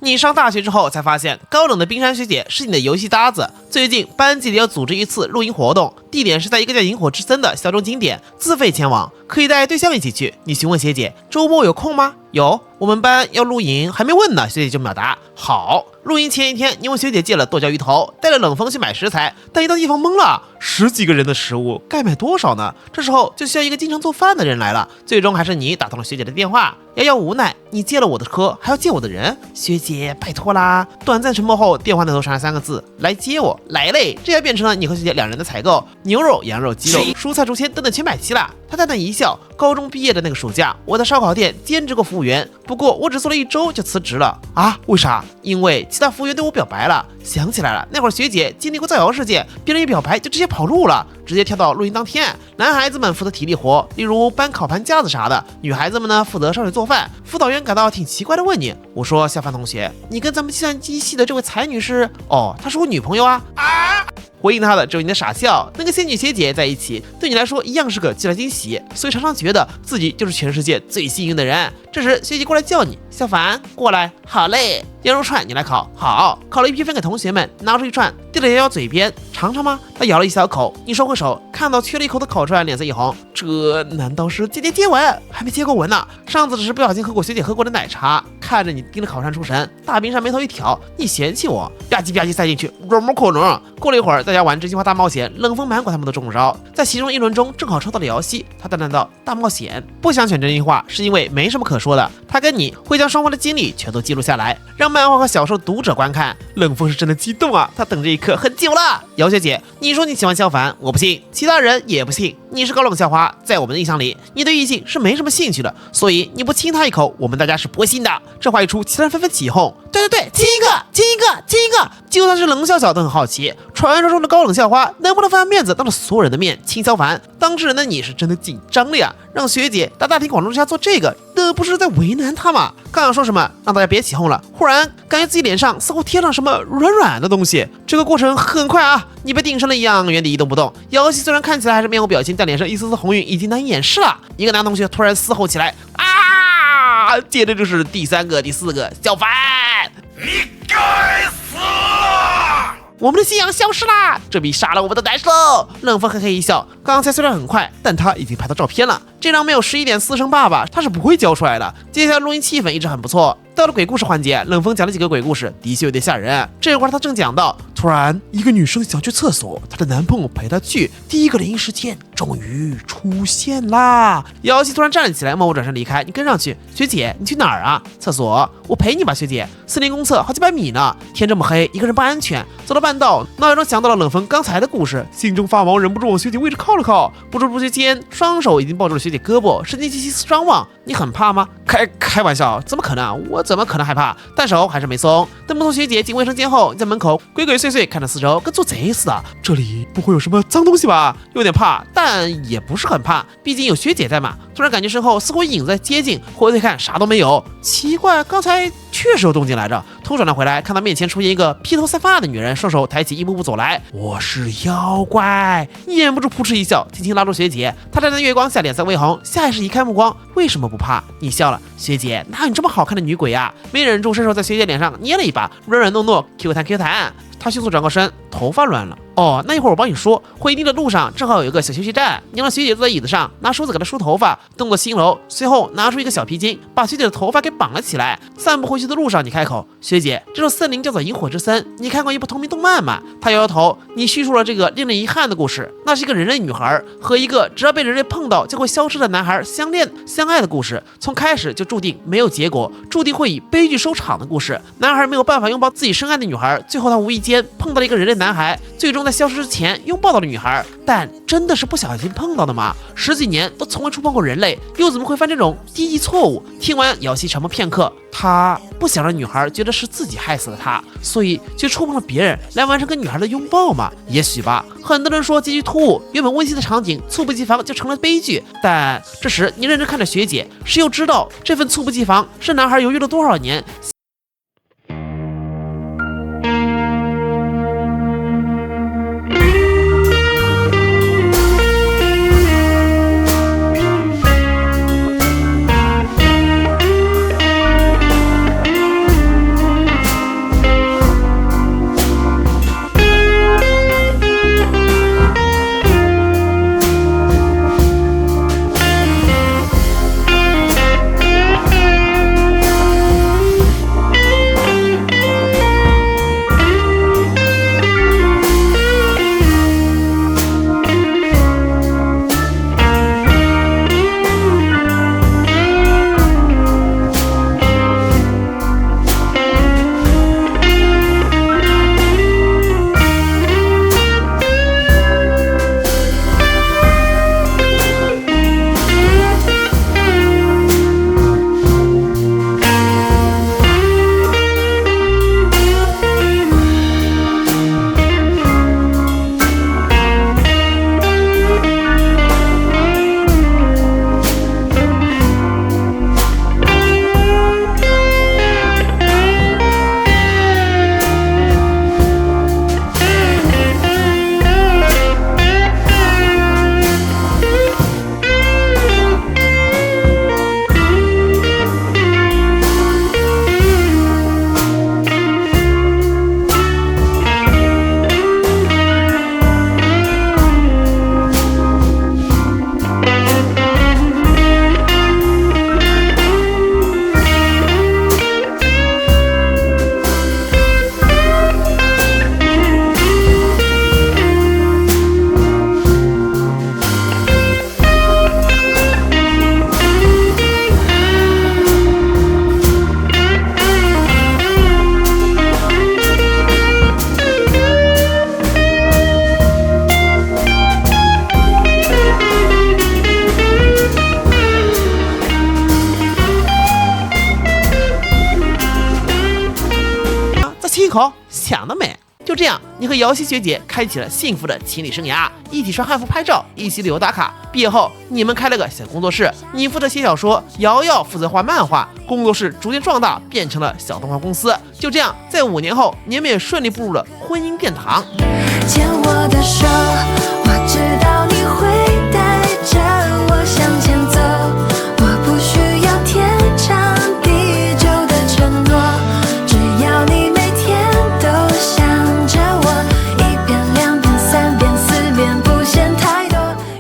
你上大学之后才发现，高冷的冰山学姐是你的游戏搭子。最近班级里要组织一次露营活动，地点是在一个叫萤火之森的小众景点，自费前往，可以带对象一起去。你询问学姐周末有空吗？有，我们班要露营，还没问呢，学姐就秒答好。露营前一天，你问学姐借了剁椒鱼头，带了冷风去买食材，但一到地方懵了，10几个人的食物该买多少呢？这时候就需要一个经常做饭的人来了。最终还是你打通了学姐的电话。瑶瑶无奈，你借了我的车，还要借我的人，学姐拜托啦。短暂沉默后，电话那头传来3个字：来接我。来嘞，这下变成了你和学姐2人的采购，牛肉、羊肉、鸡肉、蔬菜、竹签等等全买齐了。他淡淡一笑，高中毕业的那个暑假，我在烧烤店兼职过服务员，不过我只做了1周就辞职了啊？为啥？因为其他服务员对我表白了。想起来了，那会儿学姐经历过造谣事件，别人一表白就直接跑路了，直接跳到露营当天。男孩子们负责体力活，例如搬烤盘架子啥的，女孩子们呢负责烧水做饭。辅导员感到挺奇怪的问你，我说夏帆同学，你跟咱们计算机系的这位才女士，哦，她是我女朋友啊。回应他的只有你的傻笑。那个仙女学姐在一起，对你来说一样是个巨大惊喜，所以常常觉得自己就是全世界最幸运的人。这时学姐过来叫你，小凡过来。好嘞，羊肉串你来烤。好，烤了一批分给同学们，拿出一串递到瑶瑶嘴边，尝尝吗？她咬了一小口，你收回手，看到缺了一口的烤串，脸色一红。这难道是姐姐接吻？还没接过吻呢，上次只是不小心喝过学姐喝过的奶茶。看着你盯着烤串出神，大冰山眉头一挑，你嫌弃我？吧唧吧唧塞进去，怎么可能？过了一会儿，大家玩真心话大冒险，冷风满管他们都中招。在其中一轮中，正好抽到了瑶西，他淡淡道：大冒险。不想选真心话，是因为没什么可说的。他跟你会将双方的经历全都记录下来，让漫画和小说读者观看。冷风是真的激动啊，他等这一刻很久了。瑶学姐，你说你喜欢萧凡，我不信，其他人也不信。你是高冷校花，在我们的印象里，你对异性是没什么兴趣的，所以你不亲他一口，我们大家是不会信的。这话一出，其他人纷纷起哄。对，亲一个，亲一个，亲一个。就算是冷笑笑都很好奇，传说中的高冷校花能不能翻面子，当着所有人的面亲萧凡？当事人的你是真的紧张了呀！让学姐大庭广众之下做这个，这不是在为难他吗？刚想说什么，让大家别起哄了，忽然感觉自己脸上似乎贴上什么软软的东西。这个过程很快啊，你被定身了一样，原地一动不动。瑶西虽然看起来还是面无表情，但脸上一丝丝红晕已经难以掩饰了。一个男同学突然嘶吼起来啊！接着就是第3个、第4个，小凡，你该死了！我们的信仰消失啦！这比杀了我们都难受。冷风嘿嘿一笑，刚才虽然很快，但他已经拍到照片了。这张没有11点4声爸爸，他是不会交出来的。接下来录音气氛一直很不错。到了鬼故事环节，冷风讲了几个鬼故事，的确有点吓人。这会儿他正讲到，突然一个女生想去厕所，她的男朋友陪她去，第一个灵异事件终于出现啦。瑶西突然站了起来，默默转身离开，你跟上去。学姐，你去哪儿啊？厕所，我陪你吧。学姐，森林公厕好几百米呢，天这么黑，一个人不安全。走到半道，脑海中想到了冷风刚才的故事，心中发毛，忍不住往学姐位置靠了靠。不知不觉间，双手已经抱住了学姐胳膊，神经兮兮张望。你很怕吗？开玩笑，怎么可能？我怎么可能害怕？但手还是没松。等不同学姐进卫生间后，你在门口鬼鬼祟祟看着四周，跟做贼似的。这里不会有什么脏东西吧？有点怕，但也不是很怕，毕竟有学姐在嘛。突然感觉身后似乎影子在接近，回头看啥都没有。奇怪，刚才确实有动静来着。头转了回来，看到面前出现一个披头散发的女人，双手抬起，一步步走来。我是妖怪，你忍不住扑哧一笑，轻轻拉住学姐。她站在月光下，脸色微红，下意识移开目光。为什么不怕？你笑了，学姐，哪有你这么好看的女鬼呀？没忍住，伸手在学姐脸上捏了一把，软软糯糯 ，Q 弹 Q 弹。她迅速转过身，头发乱了。哦，那一会儿我帮你说。回地的路上正好有一个小休息站，你让学姐坐在椅子上，拿梳子给她梳头发，动作轻柔。随后拿出一个小皮筋，把学姐的头发给绑了起来。散步回去的路上，你开口，学姐，这座森林叫做萤火之森，你看过一部同名动漫吗？她摇摇头，你叙述了这个令人遗憾的故事，那是一个人类女孩和一个只要被人类碰到就会消失的男孩相爱的故事，从开始就注定没有结果，注定会以悲剧收场的故事。男孩没有办法拥抱自己深爱的女孩，最后他无意间碰到了一个人类男孩，最终在消失之前拥抱到了女孩，但真的是不小心碰到的吗？10几年都从未触碰过人类，又怎么会犯这种低级错误？听完，瑶西沉默片刻，他不想让女孩觉得是自己害死了他，所以就触碰了别人来完成跟女孩的拥抱嘛？也许吧。很多人说结局突兀，原本温馨的场景猝不及防就成了悲剧。但这时你认真看着学姐，谁又知道这份猝不及防是男孩犹豫了多少年？口，想得美！就这样，你和瑶希学姐开启了幸福的情侣生涯，一起穿汉服拍照，一起旅游打卡。毕业后，你们开了个小工作室，你负责写小说，瑶瑶负责画漫画，工作室逐渐壮大，变成了小动画公司。就这样，在5年后，你们也顺利步入了婚姻殿堂。牵我的手，我知道你会带着我向前走，我不需要天长地久的承诺，只要你每天都想着我，1遍2遍3遍4遍，不嫌太多。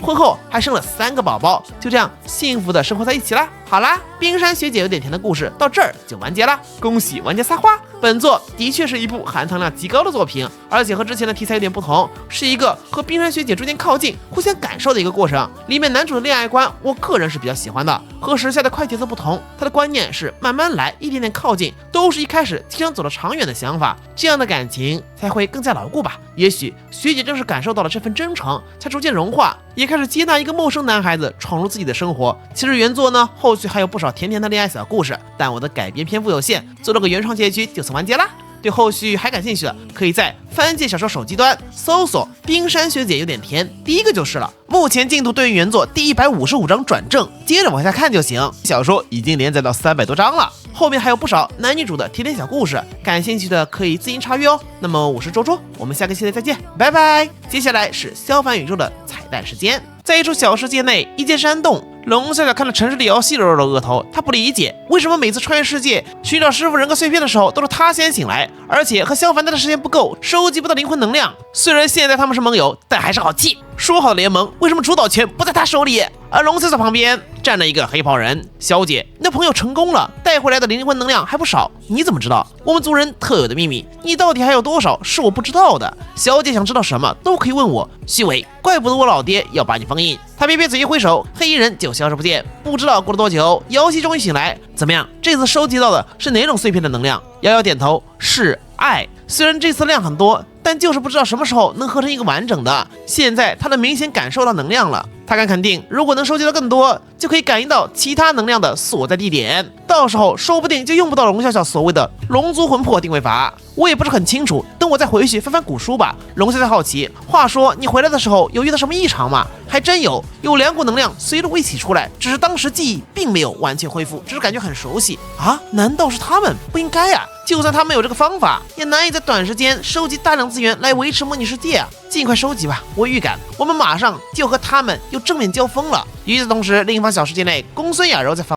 婚后还生了3个宝宝，就这样幸福的生活在一起啦。好啦，冰山学姐有点甜的故事到这儿就完结啦，恭喜玩家撒花！本作的确是一部含糖量极高的作品，而且和之前的题材有点不同，是一个和冰山学姐逐渐靠近、互相感受的一个过程。里面男主的恋爱观，我个人是比较喜欢的，和时下的快节奏不同，他的观念是慢慢来，一点点靠近，都是一开始提倡走得长远的想法，这样的感情才会更加牢固吧。也许学姐正是感受到了这份真诚，才逐渐融化，也开始接纳一个陌生男孩子闯入自己的生活。其实原作呢，后续还有不少甜甜的恋爱小故事，但我的改编篇幅有限，做了个原创结局就此完结啦。对后续还感兴趣的，可以在番界小说手机端搜索冰山学姐有点甜，第一个就是了。目前进度对于原作第155章转正，接着往下看就行。小说已经连载到300多章了，后面还有不少男女主的甜甜小故事，感兴趣的可以自行查阅哦。那么我是周周，我们下个系列再见，拜拜。接下来是消防宇宙的彩蛋时间。在一处小世界内，一间山洞，龙小小看着城市里瑶希揉揉额头，他不理解为什么每次穿越世界寻找师傅人格碎片的时候都是他先醒来，而且和萧凡待的时间不够，收集不到灵魂能量。虽然现在他们是盟友，但还是好气。说好的联盟，为什么主导权不在他手里？而龙小小旁边站了一个黑袍人。小姐，你的朋友成功了，带回来的灵魂能量还不少，你怎么知道？我们族人特有的秘密，你到底还有多少是我不知道的？小姐想知道什么都可以问我。虚伪，怪不得我老爹要把你封印。他撇撇嘴一挥手，黑衣人就消失不见。不知道过了多久，瑶希终于醒来。怎么样？这次收集到的是哪种碎片的能量？瑶瑶点头，是爱。虽然这次量很多，但就是不知道什么时候能合成一个完整的。现在他能明显感受到能量了，他敢肯定，如果能收集到更多，就可以感应到其他能量的所在地点，到时候说不定就用不到龙笑笑所谓的龙族魂魄定位法。我也不是很清楚，等我再回去翻翻古书吧。龙笑笑好奇，话说你回来的时候有遇到什么异常吗？还真有2股能量随着我一起出来，只是当时记忆并没有完全恢复，只是感觉很熟悉啊！难道是他们？不应该啊！就算他们有这个方法，也难以在短时间收集大量资源来维持模拟世界啊！尽快收集吧，我预感我们马上就和他们又正面交锋了。与此同时，另一方小世界内，公孙雅柔在房